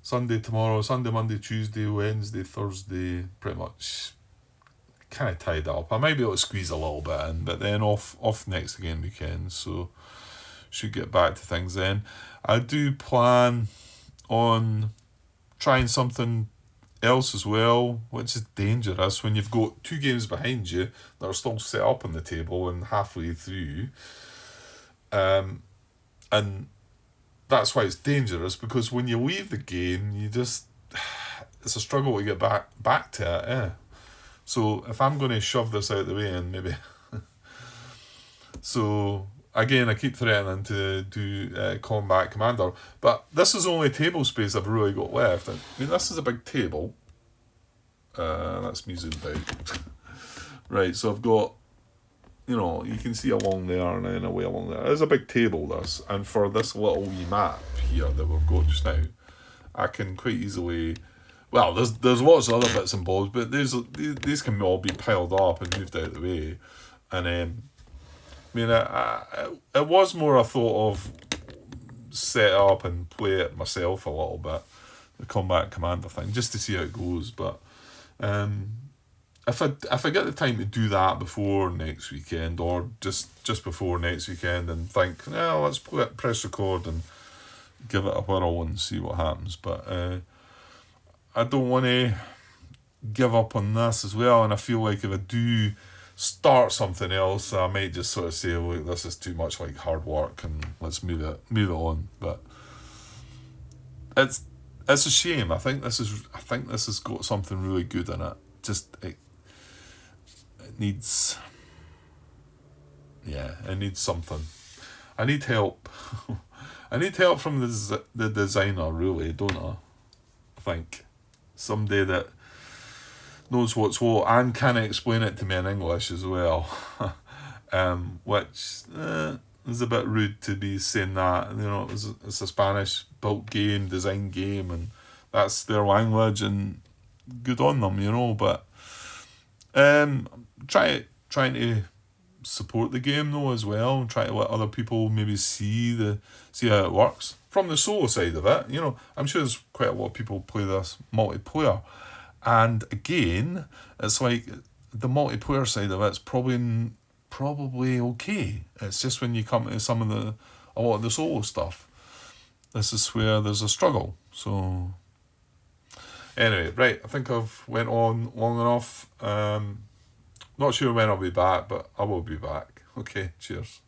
A: Sunday, Monday, Tuesday, Wednesday, Thursday, pretty much kind of tied up. I might be able to squeeze a little bit in, but then off next again weekend, so should get back to things then. I do plan on trying something else as well, which is dangerous when you've got two games behind you that are still set up on the table and halfway through. And that's why it's dangerous, because when you leave the game, you just, it's a struggle to get back to it. Yeah. So if I'm going to shove this out of the way and maybe, so again, I keep threatening to do Combat Commander, but this is only table space I've really got left. I mean, this is a big table. That's me zoomed out. Right, so I've got, you know, you can see along there and then away along there. There's a big table, this, and for this little wee map here that we've got just now, I can quite easily, well, there's lots of other bits and bobs, but these can all be piled up and moved out of the way. And I mean, it was more a thought of set up and play it myself a little bit, the Combat Commander thing, just to see how it goes. But if I get the time to do that before next weekend, or just before next weekend, and think, well, let's press record and give it a whirl and see what happens. But I don't want to give up on this as well, and I feel like if I do start something else, I might just sort of say, look, this is too much like hard work, and let's move it on. But it's a shame. I think this has got something really good in it. Just it needs, it needs something. I need help. I need help from the designer, really, don't I? I think somebody that knows what's what and can explain it to me in English as well. Which is a bit rude to be saying that. You know, it's a Spanish built game, design game, and that's their language, and good on them, you know. But trying to support the game though as well, and try to let other people maybe see how it works from the solo side of it. You know, I'm sure there's quite a lot of people play this multiplayer, and again, it's like the multiplayer side of it's probably okay. It's just when you come to a lot of the solo stuff, this is where there's a struggle. So anyway, right, I think I've went on long enough. Not sure when I'll be back, but I will be back. Okay, cheers.